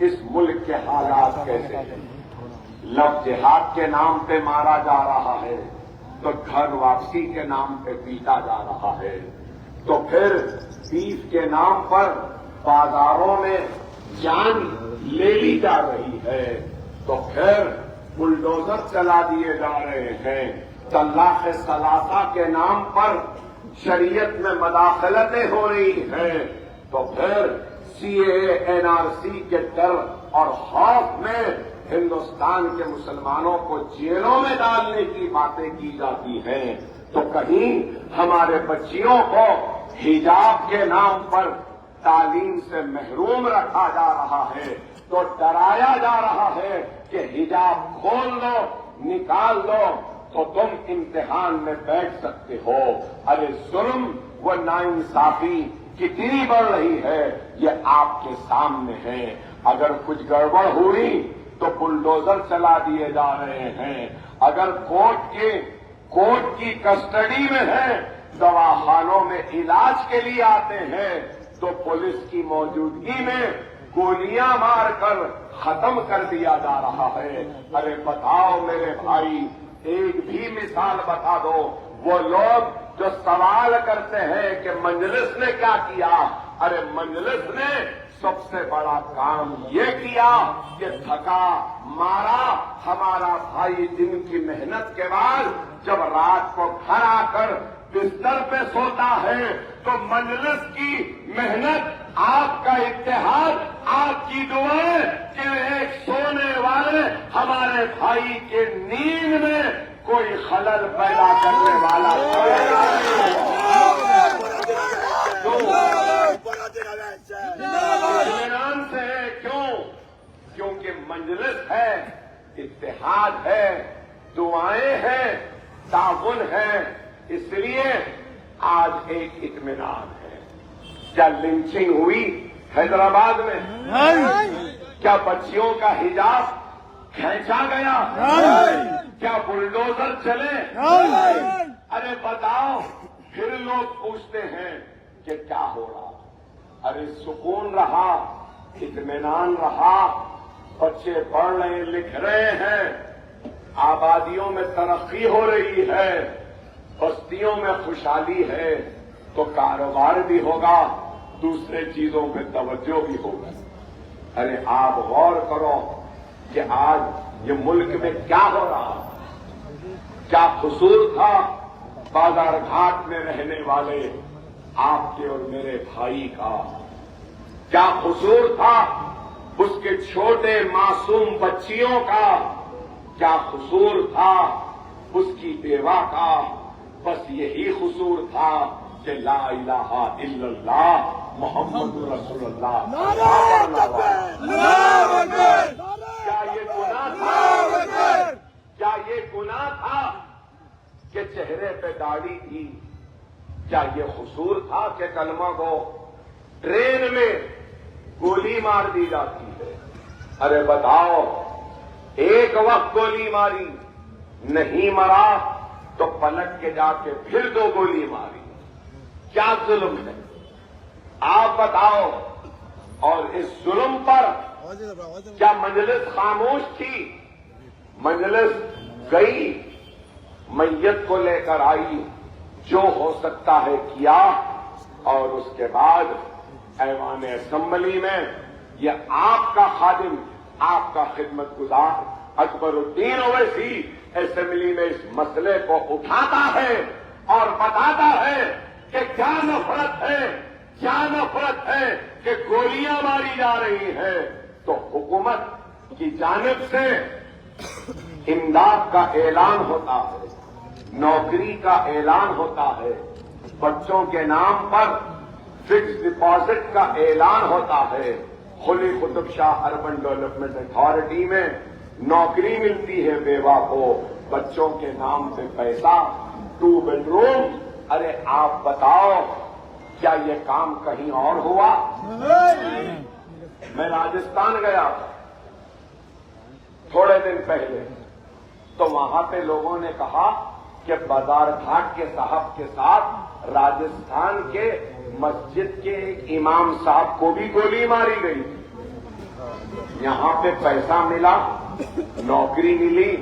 اس ملک کے حالات کیسے ہیں. لفظ جہاد کے نام پہ مارا جا رہا ہے تو گھر واپسی کے نام پہ پیٹا جا رہا ہے، تو پھر بیف کے نام پر بازاروں میں جان لے لی جا رہی ہے، تو پھر بلڈوزر چلا دیے جا رہے ہیں، طلاق ثلاثہ کے نام پر شریعت میں مداخلتیں ہو رہی ہیں، تو پھر سی اے این آر سی کے ڈر اور خوف میں ہندوستان کے مسلمانوں کو جیلوں میں ڈالنے کی باتیں کی جاتی ہیں، تو کہیں ہمارے بچیوں کو حجاب کے نام پر تعلیم سے محروم رکھا جا رہا ہے، تو ڈرایا جا رہا ہے کہ حجاب کھول لو، نکال لو تو تم امتحان میں بیٹھ سکتے ہو. ارے ظلم و ناانصافی کتنی بڑھ رہی ہے یہ آپ کے سامنے ہے. اگر کچھ گڑبڑ ہوئی تو بلڈوزر چلا دیے جا رہے ہیں، اگر کورٹ کی کسٹڈی میں ہے، دواخانوں میں علاج کے لیے آتے ہیں تو پولیس کی موجودگی میں گولیاں مار کر ختم کر دیا جا رہا ہے. ارے بتاؤ میرے بھائی، ایک بھی مثال بتا دو. وہ لوگ جو سوال کرتے ہیں کہ مجلس نے کیا کیا، ارے مجلس نے سب سے بڑا کام یہ کیا کہ تھکا مارا ہمارا بھائی دن کی محنت کے بعد جب رات کو گھر آ کر بستر پہ سوتا ہے تو مجلس کی محنت، آپ کا اتحاد، آپ کی دعائیں کہ ایک سونے والے ہمارے بھائی کے نیند میں کوئی خلل پیدا کرنے والا اطمینان سے ہے. کیونکہ مجلس ہے، اتحاد ہے، دعائیں ہیں، تعاون ہے، اس لیے آج ایک اطمینان ہے. کیا لنچنگ ہوئی حیدرآباد میں؟ کیا بچیوں کا حجاب کھینچا گیا؟ کیا بلڈوزر چلے؟ ارے بتاؤ. پھر لوگ پوچھتے ہیں کہ کیا ہو رہا؟ ارے سکون رہا، اطمینان رہا، بچے پڑھ رہے لکھ رہے ہیں، آبادیوں میں ترقی ہو رہی ہے، بستیوں میں خوشحالی ہے، تو کاروبار بھی ہوگا، دوسرے چیزوں پہ توجہ بھی ہوگا. ارے آپ غور کرو کہ آج یہ ملک میں کیا ہو رہا، کیا قصور تھا بازار گھاٹ میں رہنے والے آپ کے اور میرے بھائی کا؟ کیا قصور تھا اس کے چھوٹے معصوم بچیوں کا؟ کیا قصور تھا اس کی بیوہ کا؟ بس یہی قصور تھا کہ لا الہ الا اللہ محمد رسول اللہ. کیا یہ گناہ تھا؟ کیا یہ گناہ تھا کہ چہرے پہ داڑھی تھی؟ کیا یہ قصور تھا کہ کلمہ کو ٹرین میں گولی مار دی جاتی ہے؟ ارے بتاؤ، ایک وقت گولی ماری، نہیں مرا تو پلٹ کے جا کے پھر 2 گولی ماری. کیا ظلم ہے آپ بتاؤ؟ اور اس ظلم پر کیا مجلس خاموش تھی؟ مجلس گئی، میت کو لے کر آئی، جو ہو سکتا ہے کیا، اور اس کے بعد ایوان اسمبلی میں یہ آپ کا خادم، آپ کا خدمت گزار اکبر الدین اویسی اسمبلی میں اس مسئلے کو اٹھاتا ہے اور بتاتا ہے کہ کیا نفرت ہے، کیا نفرت ہے کہ گولیاں ماری جا رہی ہیں. تو حکومت کی جانب سے امداد کا اعلان ہوتا ہے، نوکری کا اعلان ہوتا ہے، بچوں کے نام پر فکس ڈپازٹ کا اعلان ہوتا ہے. Quli Qutb Shah urban development authority میں نوکری ملتی ہے بیوہ کو، بچوں کے نام پہ پیسہ، 2 بیڈروم. ارے آپ بتاؤ کیا یہ کام کہیں اور ہوا؟ میں راجستھان گیا تھوڑے دن پہلے، تو وہاں پہ لوگوں نے کہا کہ بازار گھاٹ کے صاحب کے ساتھ راجستھان کے مسجد کے ایک امام صاحب کو بھی گولی ماری گئی. یہاں پہ پیسہ ملا، نوکری ملی،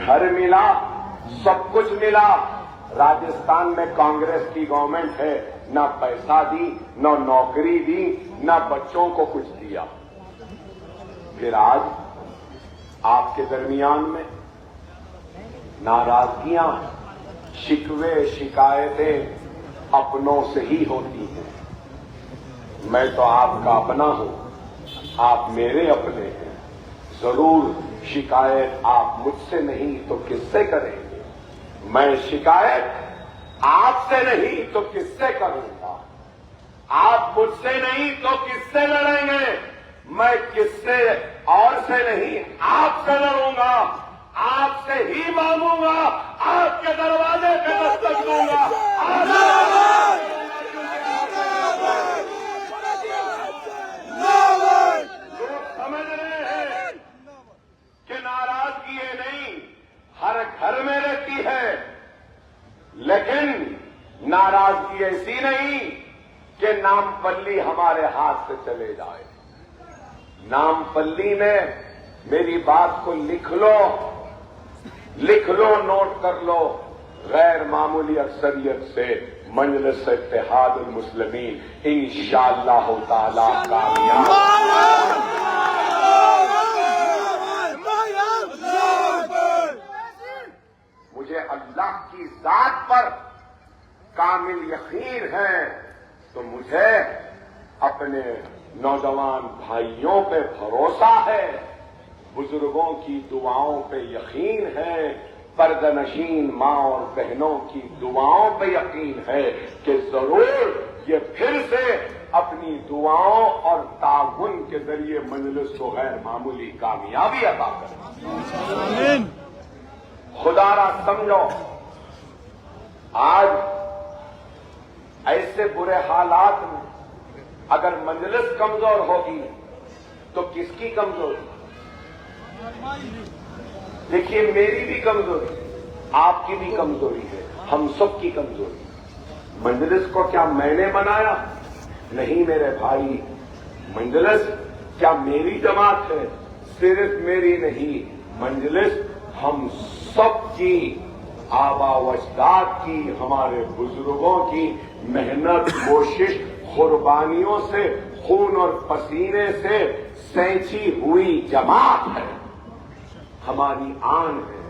گھر ملا، سب کچھ ملا۔ راجستھان میں کانگریس کی گورنمنٹ ہے، نہ پیسہ دی، نہ نوکری دی، نہ بچوں کو کچھ دیا۔ پھر آج آپ کے درمیان میں ناراضگیاں، شکوے، شکایتیں اپنوں سے ہی ہوتی ہیں۔ میں تو آپ کا اپنا ہوں، آپ میرے اپنے ہیں، ضرور شکایت آپ مجھ سے نہیں تو کس سے کریں گے؟ میں شکایت آپ سے نہیں تو کس سے کروں گا؟ آپ مجھ سے نہیں تو کس سے لڑیں گے؟ میں کس سے اور سے نہیں آپ سے لڑوں گا، آپ سے ہی مانگوں گا، آپ کے دروازے پہ دستک دوں گا۔ لوگ سمجھ رہے ہیں کہ ناراضگی یہ نہیں ہر گھر میں رہتی ہے، لیکن ناراضگی ایسی نہیں کہ نام پلی ہمارے ہاتھ سے چلے جائے۔ نام پلی میں میری بات کو لکھ لو، نوٹ کر لو، غیر معمولی اکثریت سے مجلس اتحاد المسلمین انشاءاللہ تعالی کامیاب۔ مجھے اللہ کی ذات پر کامل یقین ہے تو مجھے اپنے نوجوان بھائیوں پہ بھروسہ ہے، بزرگوں کی دعاؤں پہ یقین ہے، پردہ نشین ماں اور بہنوں کی دعاؤں پہ یقین ہے کہ ضرور یہ پھر سے اپنی دعاؤں اور تعاون کے ذریعے مجلس کو غیر معمولی کامیابی عطا کرے۔ خدا را سمجھو، آج ایسے برے حالات میں اگر مجلس کمزور ہوگی تو کس کی کمزوری؟ دیکھیے میری بھی کمزوری، آپ کی بھی کمزوری ہے، ہم سب کی کمزوری۔ مجلس کو کیا میں نے بنایا؟ نہیں میرے بھائی، مجلس کیا میری جماعت ہے؟ صرف میری نہیں، مجلس ہم سب کی، آبا و اجداد کی، ہمارے بزرگوں کی محنت، کوشش، قربانیوں سے، خون اور پسینے سے سینچی ہوئی جماعت ہے۔ ہماری آن ہے،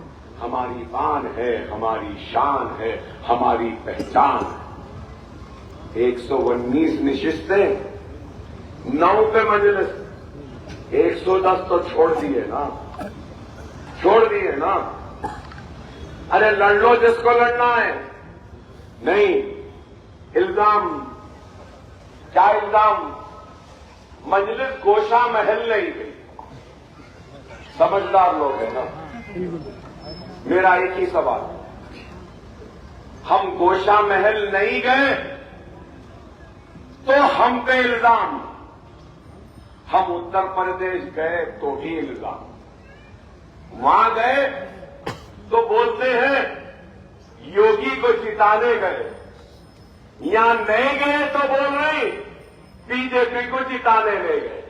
ہماری بان ہے، ہماری شان ہے، ہماری پہچان ہے۔ 119 نشستیں، 9 پہ مجلس، 110 تو چھوڑ دیے نا، ارے لڑ لو جس کو لڑنا ہے۔ نہیں، الزام کیا الزام؟ مجلس گوشہ محل نہیں گئی۔ سمجھدار لوگ ہیں نا، میرا ایک ہی سوال ہے، ہم گوشہ محل نہیں گئے تو ہم پہ الزام، ہم اتر پردیش گئے تو بھی الزام، وہاں گئے تو بولتے ہیں یوگی کو جتانے گئے، یہاں نہیں گئے تو بول رہے بی جے پی کو جتانے لے گئے۔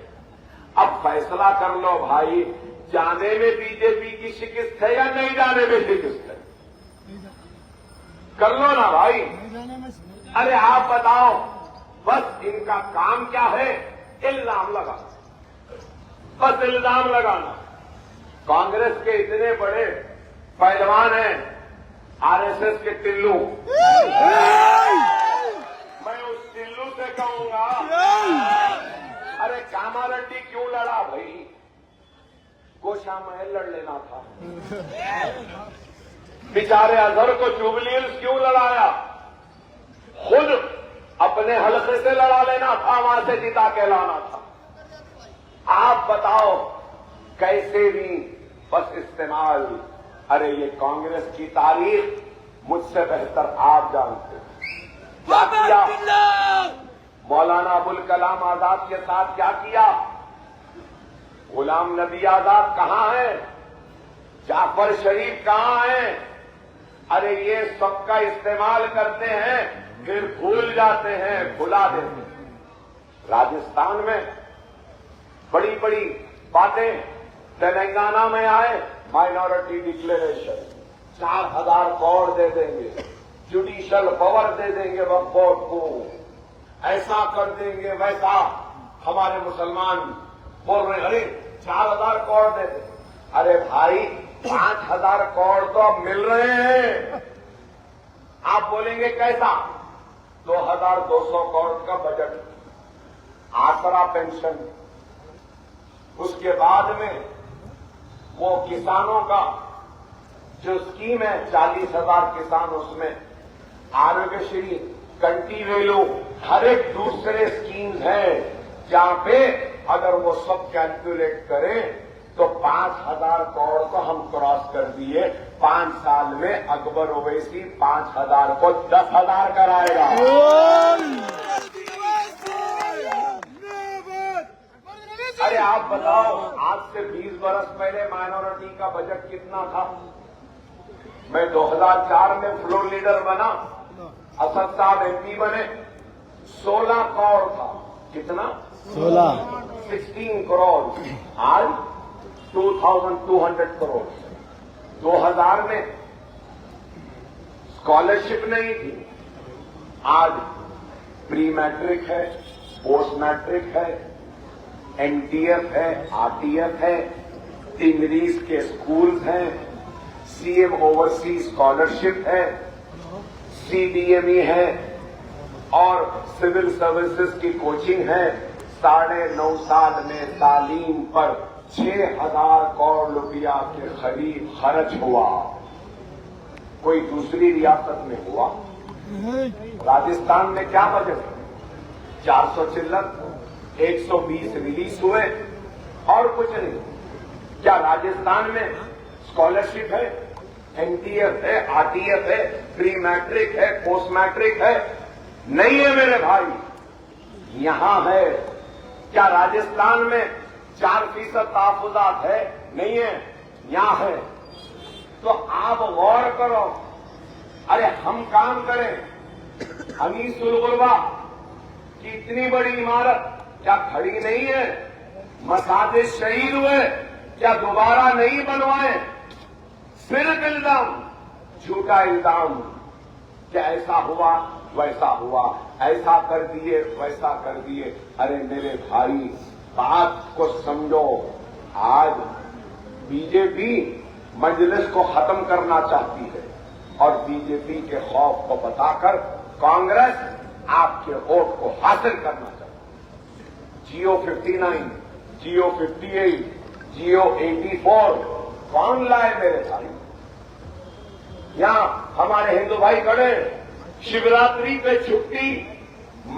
اب فیصلہ کر لو بھائی، جانے میں بی جے پی کی شکست ہے یا نہیں جانے میں شکست ہے؟ کر لو نا بھائی۔ ارے آپ بتاؤ، بس ان کا کام کیا ہے؟ الزام لگانا، بس الزام لگانا۔ کانگریس کے اتنے بڑے پہلوان ہیں، آر ایس ایس کے ٹلو، میں اس ٹلو سے کہوں گا ارے کاما ریڈی کیوں لڑا بھائی؟ گوشہ محل لڑ لینا تھا۔ بیچارے اظہر کو جوبلی ہلز کیوں لڑایا؟ خود اپنے حلقے سے لڑا لینا تھا، وہاں سے جتا کے لانا تھا۔ آپ بتاؤ کیسے بھی بس استعمال۔ ارے یہ کانگریس کی تاریخ مجھ سے بہتر آپ جانتے ہیں۔ کیا کیا مولانا ابوالکلام آزاد کے ساتھ؟ کیا کیا؟ غلام نبی آزاد کہاں ہیں؟ جعفر شریف کہاں ہیں؟ ارے یہ سب کا استعمال کرتے ہیں، پھر بھول جاتے ہیں، بھلا دیتے ہیں۔ راجستھان میں بڑی بڑی باتیں تلنگانہ میں آئے، مائنورٹی ڈکلیریشن، 4,000 کروڑ دے دیں گے، جوڈیشل پاور دے دیں گے وقف بورڈ کو، ایسا کر دیں گے ویسا۔ ہمارے مسلمان بول رہے ارے 4,000 کروڑ دے دیں۔ ارے بھائی 5,000 کروڑ تو اب مل رہے ہیں، آپ بولیں گے کیسا؟ 2,200 کروڑ کا بجٹ، آسرا پینشن، اس کے بعد میں وہ کسانوں کا جو اسکیم ہے 40,000 کسان، اس میں آروگیہ شری، کنٹی ویلو، ہر ایک دوسرے اسکیمز ہیں جہاں پہ اگر وہ سب کیلکولیٹ کریں تو 5,000 کروڑ کو ہم کراس کر دیے۔ 5 سال میں اکبر اویسی 5,000 کو 10,000 کرائے گا۔ ارے آپ بتاؤ آج سے 20 برس پہلے مائنورٹی کا بجٹ کتنا تھا؟ میں 2004 میں فلور لیڈر بنا، اسد صاحب ایم پی بنے، 16 کروڑ تھا۔ کتنا؟ 16 کروڑ۔ آج 2,200 کروڑ۔ 2000 میں اسکالرشپ نہیں تھی، آج پری میٹرک ہے، پوسٹ میٹرک ہے، این ٹی ایف ہے، آر ٹی ایف ہے، انگریز کے اسکولز ہیں، سی ایم اوورسیز اسکالرشپ ہے، سی ڈی ایم ای ہے، اور سول سروسز کی کوچنگ ہے۔ 9.5 سال میں تعلیم پر 6,000 کروڑ روپیہ کے قریب خرچ ہوا۔ کوئی دوسری ریاست میں ہوا؟ راجستھان میں کیا بجٹ ہے؟ 400 چلر، 120 ریلیز ہوئے اور کچھ نہیں۔ کیا راجستھان میں اسکالرشپ ہے، این ٹی ایف ہے، آر ٹی ایف ہے، پری میٹرک ہے، پوسٹ میٹرک ہے؟ نہیں ہے میرے بھائی، یہاں ہے۔ کیا راجستھان میں 4% تحفظات ہے؟ نہیں ہے، یہاں ہے۔ تو آپ غور کرو، ارے ہم کام کریں۔ انیس الغربا کی اتنی بڑی عمارت کیا کھڑی نہیں ہے؟ مساجد شہید ہوئے، کیا دوبارہ نہیں بنوائے؟ صرف الزام، جھوٹا الزام، کہ ایسا ہوا ویسا ہوا، ایسا کر دیے ویسا کر دیے۔ ارے میرے بھائی بات کو سمجھو، آج بی جے پی مجلس کو ختم کرنا چاہتی ہے اور بی جے پی کے خوف کو بتا کر کانگریس آپ کے ووٹ کو حاصل کرنا چاہتی ہے۔ جیو 59، جیو 58، جیو 84 کون لائے میرے بھائی؟ یہاں ہمارے ہندو بھائی کھڑے، شیوراتری پہ چھٹی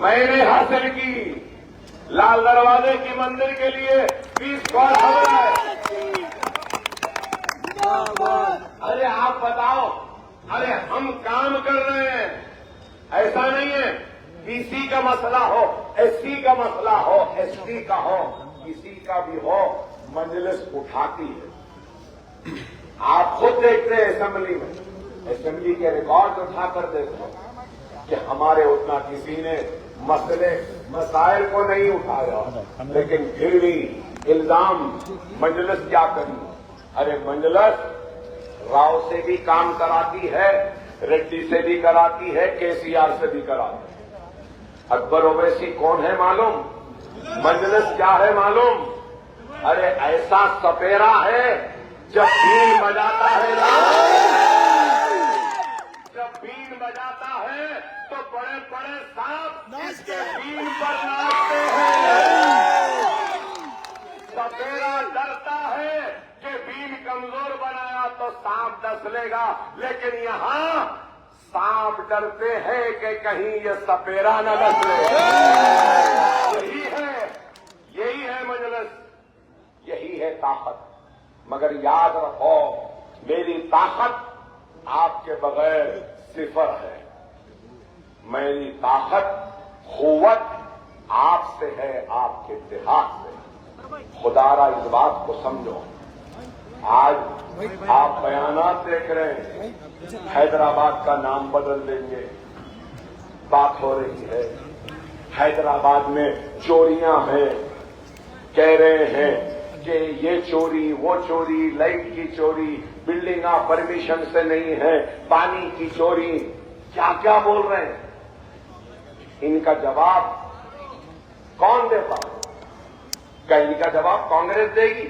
میں نے حاصل کی، لال دروازے کی مندر کے لیے 20 کروڑ خبر ہے۔ ارے آپ بتاؤ، ارے ہم کام کر رہے ہیں، ایسا نہیں ہے بی سی کا مسئلہ ہو، ایس سی کا مسئلہ ہو، ایس ٹی کا ہو، کسی کا بھی ہو، مجلس اٹھاتی ہے۔ آپ خود دیکھتے ہیں اسمبلی کے ریکارڈ اٹھا کر دیکھو کہ ہمارے اتنا کسی نے مسائل کو نہیں اٹھایا، لیکن پھر بھی الزام مجلس کیا کری؟ ارے مجلس راؤ سے بھی کام کراتی ہے، ریڈی سے بھی کراتی ہے، کے سی آر سے بھی کراتی ہے۔ اکبر اویسی کون ہے معلوم؟ مجلس کیا ہے معلوم؟ ارے ایسا سپیرا ہے، جب بیل بجاتا ہے تو بڑے بڑے سانپ اس کے بیل پر ناچتے ہیں۔ سپیرا ڈرتا ہے کہ بیل کمزور بنایا تو سانپ ڈس لے گا، لیکن یہاں سانپ ڈرتے ہیں کہ کہیں یہ سپیرا نہ ڈس لے۔ یہی ہے مجلس، یہی ہے طاقت۔ مگر یاد رکھو، میری طاقت آپ کے بغیر صفر ہے، میری طاقت قوت آپ سے ہے، آپ کے اتحاد سے۔ خدا را اس بات کو سمجھو۔ آج آپ بیانات دیکھ رہے ہیں، حیدرآباد کا نام بدل دیں گے، بات ہو رہی ہے۔ حیدرآباد میں چوریاں ہیں، کہہ رہے ہیں کہ یہ چوری وہ چوری، لائٹ کی چوری، بلڈنگ پرمیشن سے نہیں ہے، پانی کی چوری، کیا کیا بول رہے ہیں. ان کا جواب کون دیتا؟ کیا ان کا جواب کانگریس دے گی؟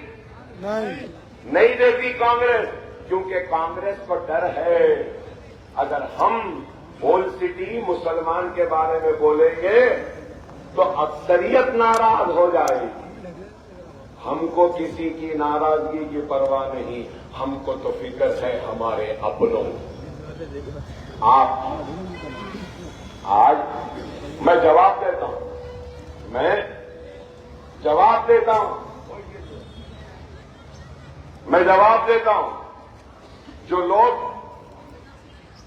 نہیں دیتی کانگریس، کیونکہ کانگریس کو ڈر ہے اگر ہم ہول سٹی مسلمان کے بارے میں بولیں گے تو اکثریت ناراض ہو جائے گی. ہم کو کسی کی ناراضگی کی پرواہ نہیں، ہم کو تو فکر ہے ہمارے اپنوں. آپ آج میں جواب دیتا ہوں، میں جواب دیتا ہوں. جو لوگ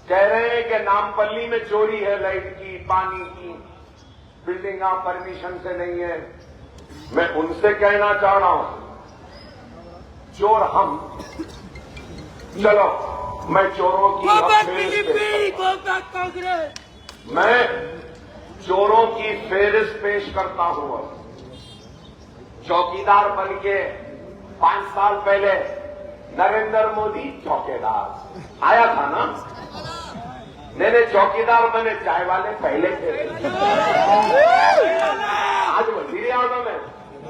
کہہ رہے ہیں کہ نامپلی میں چوری ہے، لائٹ کی، پانی کی، بلڈنگ پرمیشن سے نہیں ہے، میں ان سے کہنا چاہ رہا ہوں چور ہم. چلو میں چوروں کی فہرست پیش کرتا ہوں. چوکیدار بن کے 5 سال پہلے نریندر مودی چوکیدار آیا تھا نا. نہیں چوکیدار بنے چائے والے پہلے تھے. آج وزیر اعظم ہے،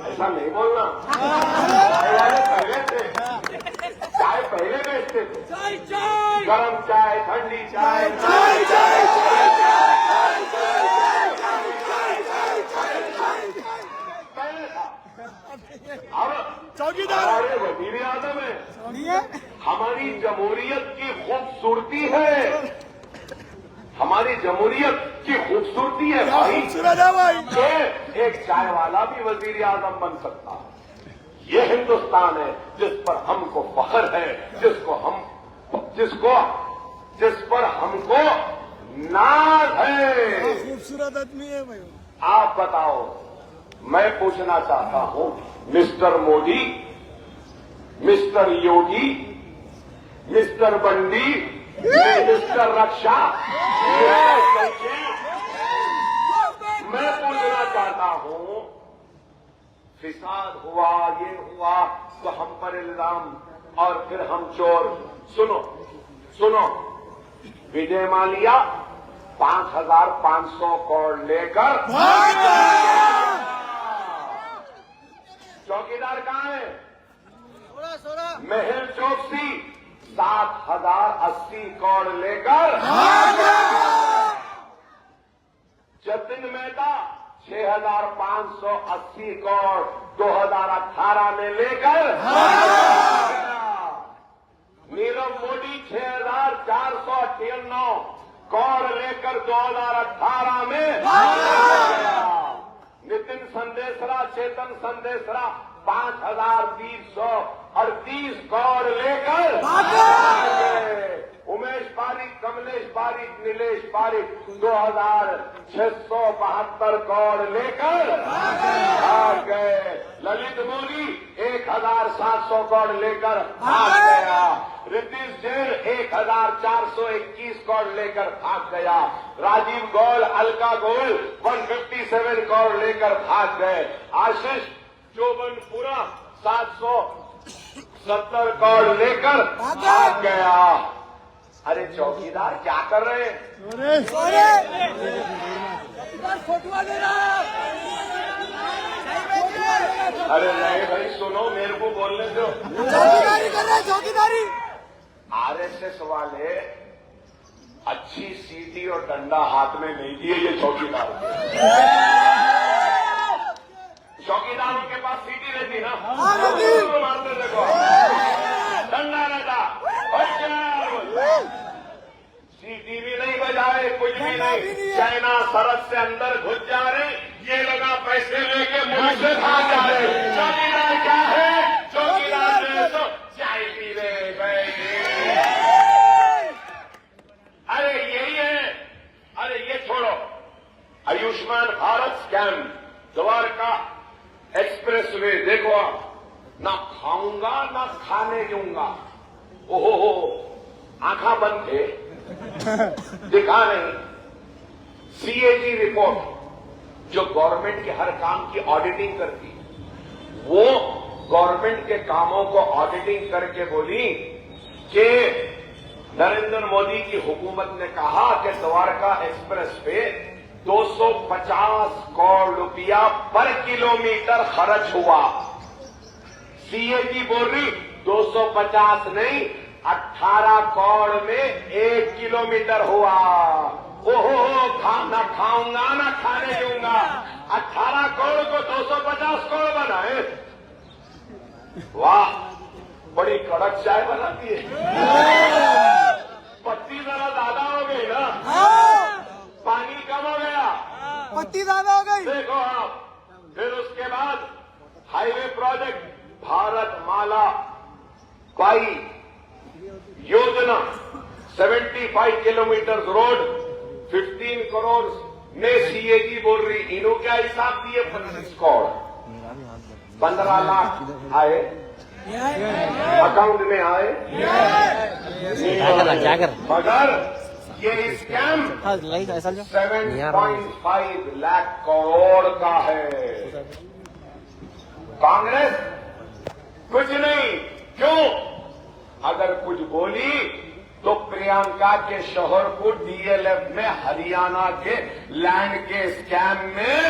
ایسا نہیں بولنا. چائے والے پہلے تھے، چائے پہلے بیچتے تھے، گرم چائے، ٹھنڈی چائے، پہلے تھا. اب ہمارے وزیر اعظم ہے. ہماری جمہوریت کی خوبصورتی ہے، ہماری جمہوریت کی خوبصورتی ہے بھائی کہ ایک چائے والا بھی وزیر اعظم بن سکتا ہے. یہ ہندوستان ہے جس پر ہم کو فخر ہے، جس پر ہم کو ناز ہے. خوبصورت آدمی ہے بھائی. آپ بتاؤ، میں پوچھنا چاہتا ہوں mister Modi, mister Yogi, mister Bandi, mister رکشا، میں پوچھنا چاہتا ہوں فساد ہوا، یہ ہوا تو ہم پر الزام اور پھر ہم چور. سنو وجے مالیا 5,500 کروڑ لے کر چوکیدار کہاں ہے؟ مہر چوکسی 7,080 کروڑ لے کر، جتن مہتا 6,580 کروڑ 2018 میں لے کر، نیرو مودی 6,498 کروڑ لے کر 2018 میں، نتن سندیسرا، چیتن سندیسرا 5,338 کروڑ لے کر، امیش پاریک، کملیش پاریک، نیلیش پاریک 2,672 کروڑ لے کر بھاگ گئے. للت موری 1,700 کروڑ لے کر بھاگ گیا. رتیش جین 1,421 کروڑ لے کر بھاگ گیا. راجیو گول، الکا گول 157 کروڑ لے کر بھاگ گئے. آشیش چوبن پورا 770 کروڑ لے کر بھاگ گیا. ارے چوکیدار کیا کر رہے ہیں؟ ارے نہیں بھائی سنو، میرے کو بولنے دو. چوکیداری کر رہے، چوکیداری. RSS والے اچھی سیٹی اور ڈنڈا ہاتھ میں نہیں دیے یہ چوکیدار. چوکیداروں کے پاس سیٹی رہتی نا، مارتے دیکھو، ڈنڈا رہتا، سیٹی بھی نہیں بجائے، کچھ بھی نہیں. چائنا سرحد سے اندر گھس جا رہے، یہ لگا پیسے لے کے ملک سے بھاگ جا رہے. چوکیدار کیا ہے؟ چوکیدار تو چائے پی رہے بھائی. ارے یہی ہے. ارے یہ چھوڑو، Ayushman Bharat scheme, Dwarka express way دیکھو آپ، نہ کھاؤں گا نہ کھانے دوں گا. اوہو آنکھاں بند تھے، دکھا نہیں. CAG رپورٹ جو گورنمنٹ کے ہر کام کی آڈیٹنگ کرتی، وہ گورنمنٹ کے کاموں کو آڈیٹنگ کر کے بولی کہ نریندر مودی کی حکومت نے کہا کہ دوارکا ایکسپریس پہ 250 کروڑ روپیہ پر کلومیٹر خرچ ہوا. سی اے جی بول رہی 250 نہیں 18 کروڑ میں 1 کلومیٹر ہوا. نہ کھاؤں گا نہ کھانے دوں گا. 18 کروڑ کو 250 کروڑ بنائے. واہ بڑی کڑک چائے بناتی ہے. پتی ذرا زیادہ ہو گئی نا, پانی کم ہو گیا, پتی زیادہ ہو گئی. دیکھو آپ. پھر اس کے بعد ہائی وے پروجیکٹ بھارت مالا by Yojana 75 kilometre road 15 crore میں سی اے جی بول رہی. انہوں کیا حساب دیے 25 کروڑ 15 لاکھ آئے اکاؤنٹ میں آئے. مگر یہ اسکیم 7.5 لاکھ کروڑ کا ہے. کانگریس کچھ نہیں. کیوں؟ اگر کچھ بولی تو پرینکا کے شوہر کو ڈی ایل ایف میں ہریانہ کے لینڈ کے اسکیم میں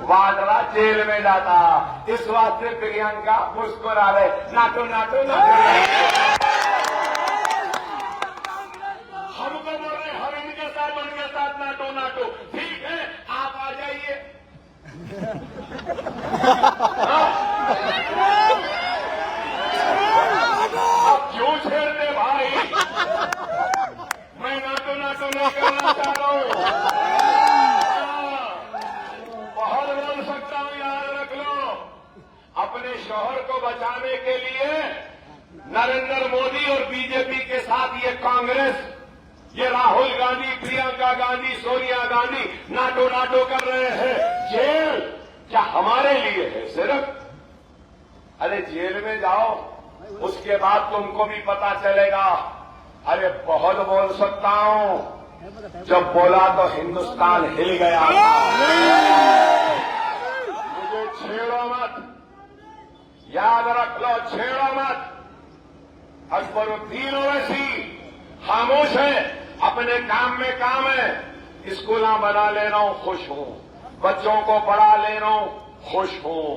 واڈرا جیل میں ڈالا. اس واسطے پرینکا مسکرا رہے. ناٹو ناٹو ناٹو. ہم کو بول رہے ہم ان کے ساتھ ناٹو ناٹو. ٹھیک ہے آپ آ جائیے. آپ کیوں چھیڑتے بھائی؟ میں ناٹو ناٹو نہیں کرنا چاہ رہا ہوں. بہت بول سکتا ہوں, یاد رکھ لو. اپنے شوہر کو بچانے کے لیے نریندر مودی اور بی جے پی کے ساتھ یہ کانگریس, یہ راہل گاندھی, پرینکا گاندھی, سونیا گاندھی ناٹو ناٹو کر رہے ہیں. جیل کیا ہمارے لیے ہے صرف؟ ارے جیل میں جاؤ, اس کے بعد تم کو بھی پتا چلے گا. ارے بہت بول سکتا ہوں, جب بولا تو ہندوستان ہل گیا. مجھے چھیڑو مت, یاد رکھ لو, چھیڑو مت. اکبر الدین اویسی خاموش ہے, اپنے کام میں کام ہے. اسکولاں بنا لے رہا ہوں, خوش ہوں. بچوں کو پڑھا لے رہا ہوں, خوش ہوں.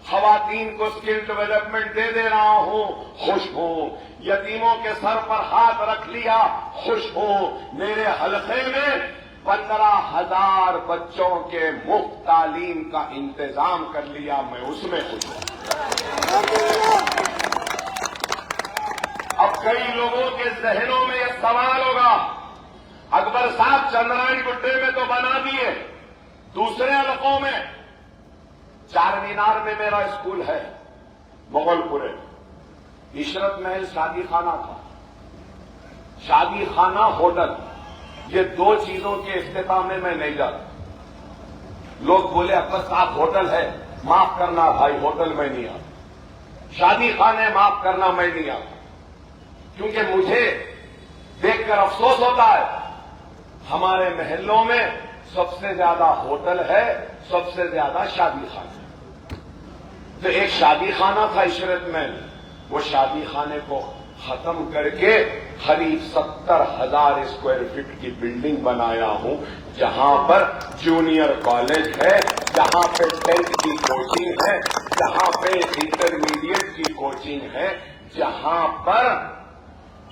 خواتین کو اسکل ڈیولپمنٹ دے دے رہا ہوں, خوش ہوں. یتیموں کے سر پر ہاتھ رکھ لیا, خوش ہوں. میرے حلقے میں 15,000 بچوں کے مفت تعلیم کا انتظام کر لیا, میں اس میں خوش ہوں. اب کئی لوگوں کے ذہنوں میں یہ سوال ہوگا, اکبر صاحب چندرائن گڈے میں تو بنا دیے, دوسرے علاقوں میں. چار مینار میں میرا اسکول ہے, مغل پورے. عشرت محل شادی خانہ تھا, شادی خانہ ہوٹل, یہ دو چیزوں کے افتتاح میں نہیں جاتا. لوگ بولے اکبر صاحب ہوٹل ہے, معاف کرنا بھائی, ہوٹل میں نہیں آتا. شادی خانے معاف کرنا میں نہیں آتا, کیونکہ مجھے دیکھ کر افسوس ہوتا ہے. ہمارے محلوں میں سب سے زیادہ ہوٹل ہے, سب سے زیادہ شادی خانے. تو ایک شادی خانہ تھا عشرت محل, وہ شادی خانے کو ختم کر کے قریب 70,000 اسکوائر فٹ کی بلڈنگ بنایا ہوں, جہاں پر جونیئر کالج ہے, جہاں پہ 10th کی کوچنگ ہے, جہاں پہ انٹرمیڈیٹ کی کوچنگ ہے, جہاں پر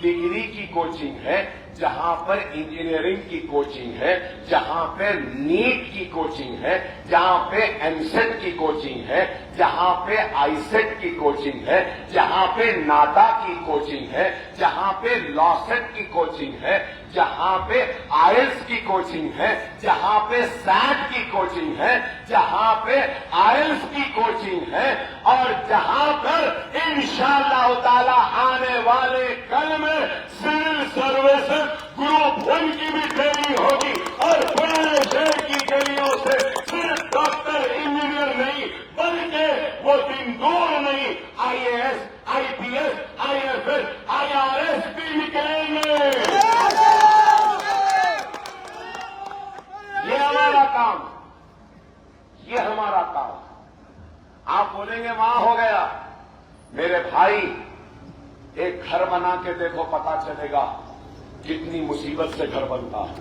ڈگری کی کوچنگ ہے, جہاں پر انجینئرنگ کی کوچنگ ہے, جہاں پہ نیٹ کی کوچنگ ہے, جہاں پہ ایم سیٹ کی کوچنگ ہے, جہاں پہ آئی سیٹ کی کوچنگ ہے, جہاں پہ ناٹا کی کوچنگ ہے, جہاں پہ لا سیٹ کی کوچنگ ہے, جہاں پہ آئلس کی کوچنگ ہے, جہاں پہ سیٹ کی کوچنگ ہے, جہاں پہ آئلس کی کوچنگ ہے, اور جہاں پر انشاءاللہ تعالی آنے والے کل میں سول سروسز گروپ 1 کی بھی ٹریننگ ہوگی. اور پرانے شہر کی گلیوں سے صرف ڈاکٹر انجینئر نہیں بلکہ وہ دن دور نہیں, I A S, I P S, I F S, I R S بھی نکلیں گے. یہ ہمارا کام, یہ ہمارا کام. آپ بولیں گے وہاں ہو گیا. میرے بھائی ایک گھر بنا کے دیکھو, پتا چلے گا کتنی مصیبت سے گھر بنتا ہے.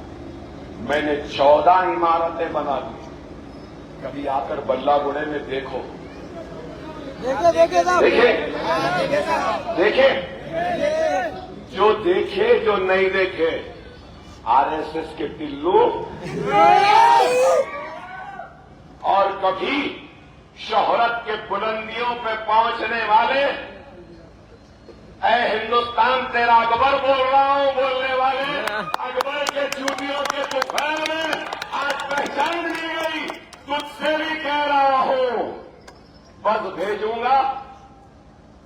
میں نے 14 عمارتیں بنا دی. کبھی آ کر بلہ گڑے میں دیکھو, دیکھے جو دیکھے جو نہیں دیکھے, RSS کے ٹلو اور کبھی شہرت کے بلندیوں پہ پہنچنے والے, اے ہندوستان تیرا اکبر بول رہا ہوں, بولنے والے اکبر کے چوٹیوں کے دوپہر میں آج پہچان لی گئی. تجھ سے بھی کہہ رہا ہوں, بس بھیجوں گا,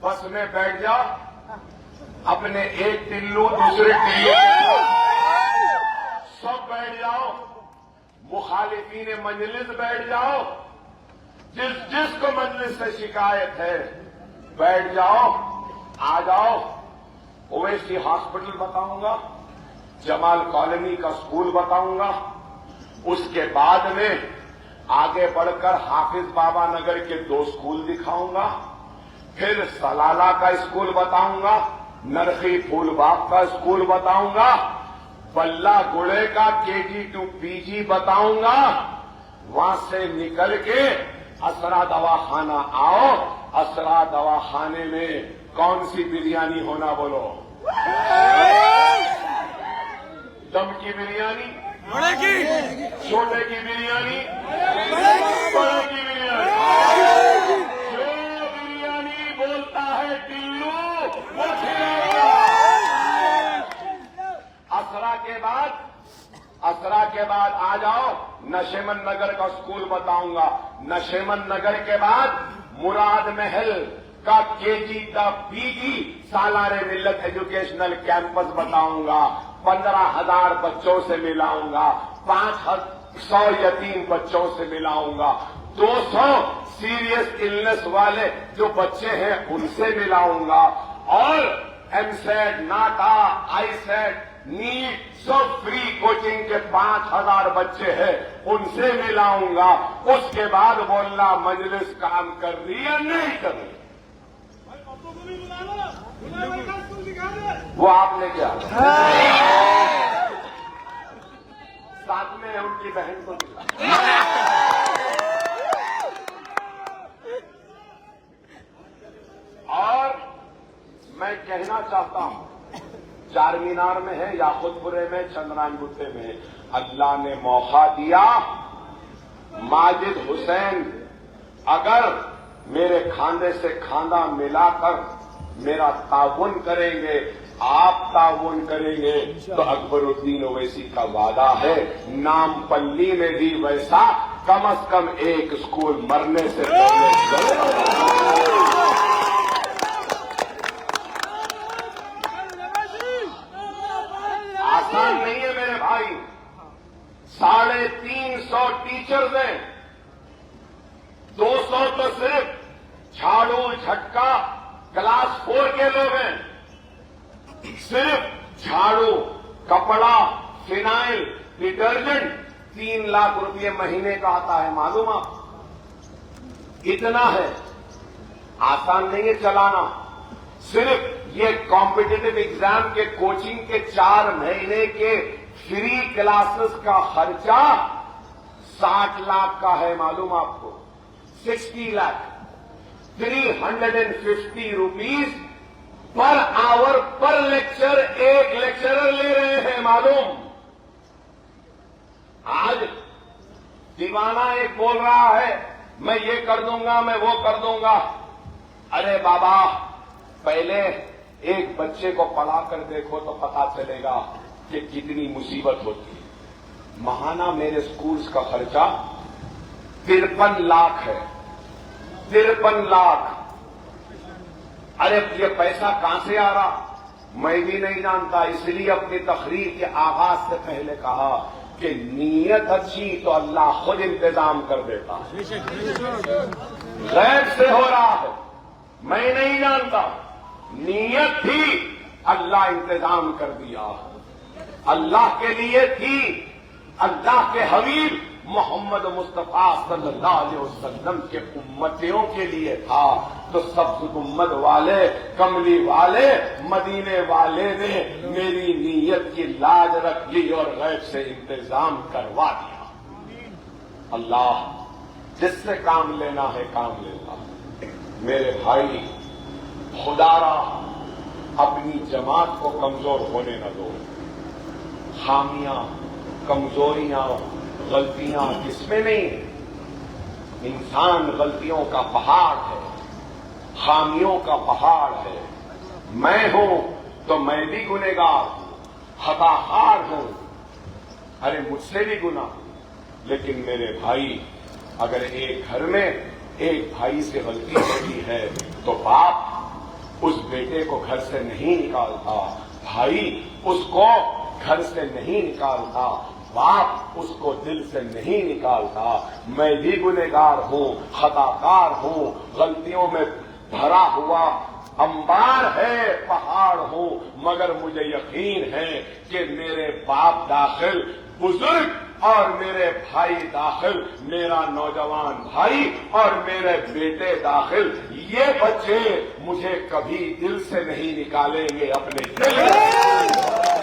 بس میں بیٹھ جا, اپنے ایک ٹلو دوسرے ٹلو سب بیٹھ جاؤ, مخالفین مجلس بیٹھ جاؤ, جس کو مجلس سے شکایت ہے بیٹھ جاؤ, آ جاؤ. اویسی ہاسپٹل بتاؤں گا, جمال کالونی کا اسکول بتاؤں گا, اس کے بعد میں آگے بڑھ کر حافظ بابا نگر کے 2 اسکول دکھاؤں گا, پھر سلالہ کا اسکول بتاؤں گا, نرخی پھول باغ کا اسکول بتاؤں گا, بلہ گڑے کا KG to PG بتاؤں گا. وہاں سے نکل کے اسرا دواخانہ آؤ. اسرا دواخانے میں کون سی بریانی ہونا بولو؟ دم کی بریانی, چھوٹے کی بریانی, بڑے کی بریانی. جو بریانی بولتا ہے ٹلو وہ کھلائے گا. اسرا کے بعد آ جاؤ, نشیمن نگر کا اسکول بتاؤں گا. نشیمن نگر کے بعد مراد محل کا KG تا PG سالار ملت ایجوکیشنل کیمپس بتاؤں گا. 15,000 بچوں سے ملاؤں گا, 500 یتیم بچوں سے ملاؤں گا, 200 سیریس النس والے جو بچے ہیں ان سے ملاؤں گا, اور MSET, ناٹا, ISET, نیٹ سب فری کوچنگ کے 5,000 بچے ہیں ان سے ملاؤں گا. اس کے بعد بولنا مجلس کام کر رہی ہے نہیں کر رہی. وہ آپ نے کیا ساتھ میں ان کی بہن کو ملا. اور میں کہنا چاہتا ہوں, چار مینار میں ہے, یاقوت پورے میں, چندران گٹے میں, اللہ نے موقع دیا. ماجد حسین اگر میرے کھاندے سے کھاندہ ملا کر میرا تعاون کریں گے, آپ تعاون کریں گے, تو اکبر الدین اویسی کا وعدہ ہے نام پلی میں بھی ویسا کم از کم ایک اسکول مرنے سے پہلے. آسان نہیں ہے میرے بھائی. 350 ٹیچرز ہیں, 200 تو صرف جھاڑو جھٹکا کلاس 4 کے لوگ ہیں. صرف جھاڑو, کپڑا, فنائل, ڈٹرجنٹ 3 لاکھ روپے مہینے کا آتا ہے, معلوم آپ اتنا ہے. آسان نہیں ہے چلانا. صرف یہ کمپٹیٹو ایگزام کے کوچنگ کے 4 مہینے کے فری کلاسز کا خرچہ 60 لاکھ کا ہے, معلوم آپ کو. 60 لاکھ, 350 روپیز پر آور پر لیکچر ایک لیکچرر لے رہے ہیں, معلوم. آج دیوانہ ایک بول رہا ہے میں یہ کر دوں گا, میں وہ کر دوں گا. ارے بابا, پہلے ایک بچے کو پڑھا کر دیکھو تو پتا چلے گا کہ کتنی مصیبت ہوتی ہے. ماہانہ میرے سکولز کا خرچہ 53 لاکھ ہے. 53 لاکھ. ارے یہ پیسہ کہاں سے آ رہا میں بھی نہیں جانتا. اس لیے اپنی تقریر کے آغاز سے پہلے کہا کہ نیت اچھی تو اللہ خود انتظام کر دیتا ہے. غیب سے ہو رہا ہے, میں نہیں جانتا. نیت تھی, اللہ انتظام کر دیا. اللہ کے لیے تھی, اللہ کے حبیب محمد مصطفیٰ صلی اللہ علیہ وسلم کے امتیوں کے لیے تھا تو سبز گنبد والے، کملی والے، مدینے والے نے میری نیت کی لاج رکھ لی اور غیب سے انتظام کروا دیا۔ اللہ جس سے کام لینا ہے کام لیتا۔ میرے بھائی، خدا را اپنی جماعت کو کمزور ہونے نہ دو۔ خامیاں، کمزوریاں، غلطیاں کس میں نہیں؟ انسان غلطیوں کا پہاڑ ہے، خامیوں کا پہاڑ ہے۔ میں ہوں تو میں بھی گنہگار ہوں، خطا خار ہوں، ارے مجھ سے بھی گناہ۔ لیکن میرے بھائی، اگر ایک گھر میں ایک بھائی سے غلطی ہوتی ہے تو باپ اس بیٹے کو گھر سے نہیں نکالتا، بھائی اس کو گھر سے نہیں نکالتا، باپ اس کو دل سے نہیں نکالتا۔ میں بھی گنہگار ہوں، خطا کار ہوں، غلطیوں میں بھرا ہوا انبار ہے، پہاڑ ہوں، مگر مجھے یقین ہے کہ میرے باپ داخل بزرگ اور میرے بھائی داخل، میرا نوجوان بھائی اور میرے بیٹے داخل، یہ بچے مجھے کبھی دل سے نہیں نکالیں گے اپنے دل سے۔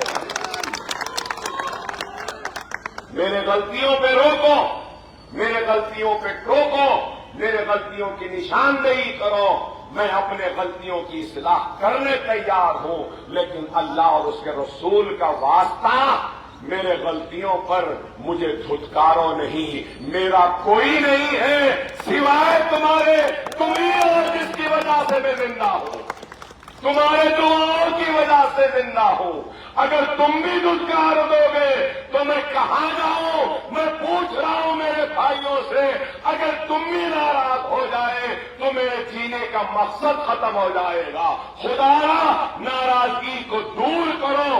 میرے غلطیوں پہ روکو، میرے غلطیوں پہ ٹوکو، میرے غلطیوں کی نشاندہی کرو، میں اپنے غلطیوں کی اصلاح کرنے تیار ہوں، لیکن اللہ اور اس کے رسول کا واسطہ میرے غلطیوں پر مجھے دھتکارو نہیں۔ میرا کوئی نہیں ہے سوائے تمہارے، تم ہی اور جس کی وجہ سے میں زندہ ہوں، تمہارے دعاؤں کی وجہ سے زندہ ہوں۔ اگر تم بھی دھتکار دو گے تو میں کہاں جاؤں؟ میں پوچھ رہا ہوں میرے بھائیوں سے، اگر تم بھی ناراض ہو جائے تو میرے جینے کا مقصد ختم ہو جائے گا۔ خدا ناراضگی کو دور کرو،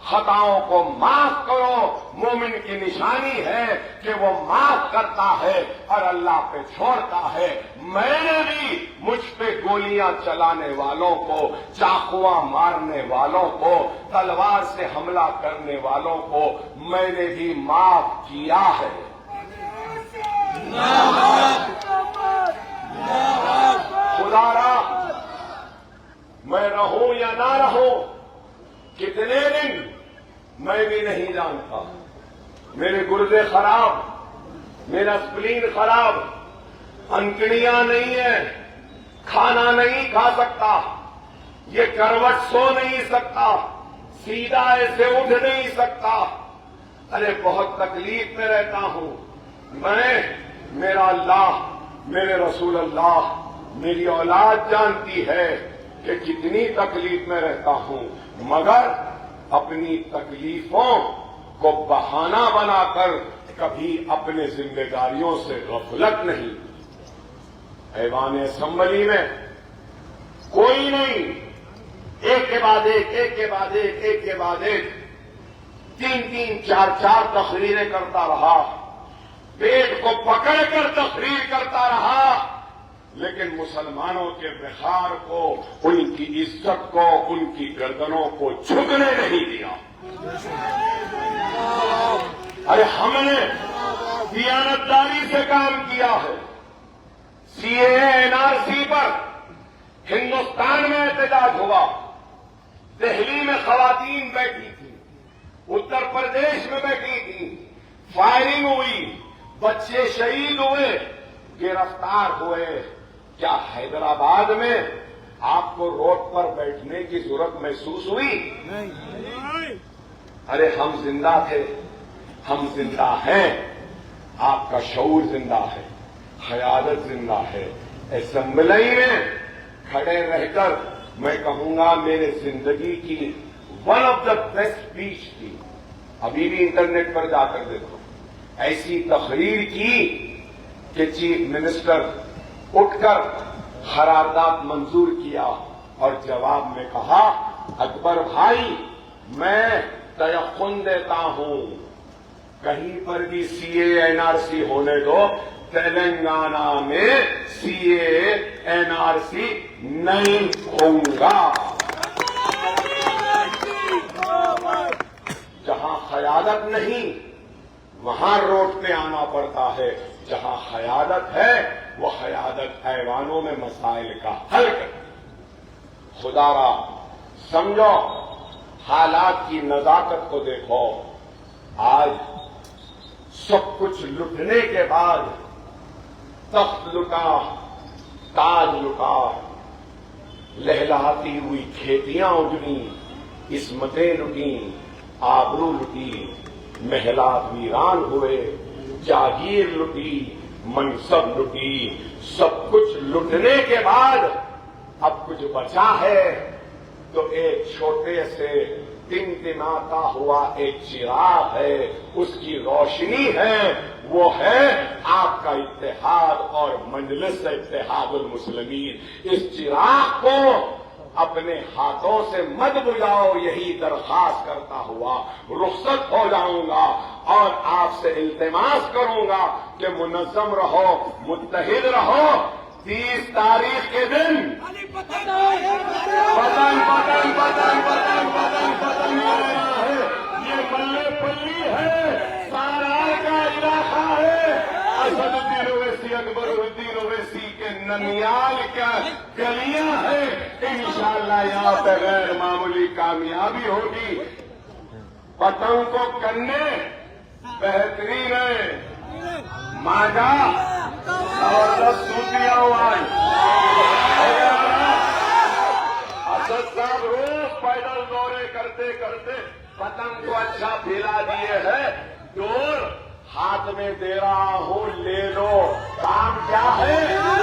خطاؤں کو معاف کرو۔ مومن کی نشانی ہے کہ وہ معاف کرتا ہے اور اللہ پہ چھوڑتا ہے۔ میں نے بھی مجھ پہ گولیاں چلانے والوں کو، چاقواں مارنے والوں کو، تلوار سے حملہ کرنے والوں کو میں نے بھی معاف کیا ہے۔ خدا را میں رہوں یا نہ رہوں، کتنے دن میں بھی نہیں جانتا۔ میرے گردے خراب، میرا اسپلین خراب، انکڑیاں نہیں ہیں، کھانا نہیں کھا سکتا، یہ کروٹ سو نہیں سکتا، سیدھا ایسے اٹھ نہیں سکتا، ارے بہت تکلیف میں رہتا ہوں میں۔ میرا اللہ، میرے رسول اللہ، میری اولاد جانتی ہے کہ کتنی تکلیف میں رہتا ہوں، مگر اپنی تکلیفوں کو بہانہ بنا کر کبھی اپنے ذمہ داریوں سے غفلت نہیں۔ ایوان اسمبلی میں کوئی نہیں، ایک کے بعد ایک، ایک کے بعد ایک، ایک کے بعد ایک، تین تین چار چار تقریریں کرتا رہا، پیٹ کو پکڑ کر تقریر کرتا رہا، لیکن مسلمانوں کے وقار کو، ان کی عزت کو، ان کی گردنوں کو جھکنے نہیں دیا۔ ارے ہم نے دیانتداری سے کام کیا ہے۔ سی اے این آر سی پر ہندوستان میں احتجاج ہوا، دہلی میں خواتین بیٹھی تھیں، اتر پردیش میں بیٹھی تھیں، فائرنگ ہوئی، بچے شہید ہوئے، گرفتار ہوئے۔ کیا حیدرآباد میں آپ کو روڈ پر بیٹھنے کی ضرورت محسوس ہوئی؟ نہیں۔ ارے ہم زندہ تھے، ہم زندہ ہیں، آپ کا شعور زندہ ہے، قیادت زندہ ہے۔ اسمبلی میں کھڑے رہ کر میں کہوں گا میرے زندگی کی one of the best speech تھی۔ ابھی بھی انٹرنیٹ پر جا کر دیکھو، ایسی تقریر کی کہ چیف منسٹر اٹھ کر قرارداد منظور کیا اور جواب میں کہا، اکبر بھائی میں تیقن دیتا ہوں کہیں پر بھی سی اے این آر سی ہونے دو، تلنگانہ میں سی اے این آر سی نہیں ہوگا۔ جہاں قیادت نہیں وہاں روٹنے آنا پڑتا ہے. جہاں حیادت ہے وہ حیادت ایوانوں میں مسائل کا حل کرتی. خدا را سمجھو، حالات کی نزاکت کو دیکھو. آج سب کچھ لٹنے کے بعد تخت لٹا، تاج لٹا، لہلاتی ہوئی کھیتیاں اجڑی، عصمتیں لٹیں، آبرو لٹی، محلات ویران ہوئے، جاگیر لٹی، منصب لٹی. سب کچھ لٹنے کے بعد اب کچھ بچا ہے تو ایک چھوٹے سے ٹمٹماتا ہوا ایک چراغ ہے، اس کی روشنی ہے، وہ ہے آپ کا اتحاد اور مجلس اتحاد المسلمین. اس چراغ کو اپنے ہاتھوں سے مت بجھاؤ، یہی درخواست کرتا ہوا رخصت ہو جاؤں گا اور آپ سے التماس کروں گا کہ منظم رہو، متحد رہو. 30 تاریخ کے دن پتن پتن پتن پتن پتن پتن ہو رہا ہے. یہ ملے پلی ہے، سارا کا علاقہ ہے. اسد الدین اویسی، اکبر الدین اویسی کے ننیال کا گلیاں ہیں. انشاءاللہ یہاں پہ غیر معمولی کامیابی ہوگی. پتنگ کو کرنے بہترین ہے. ماجا زبردست سوتیاں ہوئی. اسد صاحب روز پیدل دورے کرتے کرتے پتنگ کو اچھا پھیلا دیے ہیں. ڈور ہاتھ میں دے رہا ہوں، لے لو. کام کیا ہے؟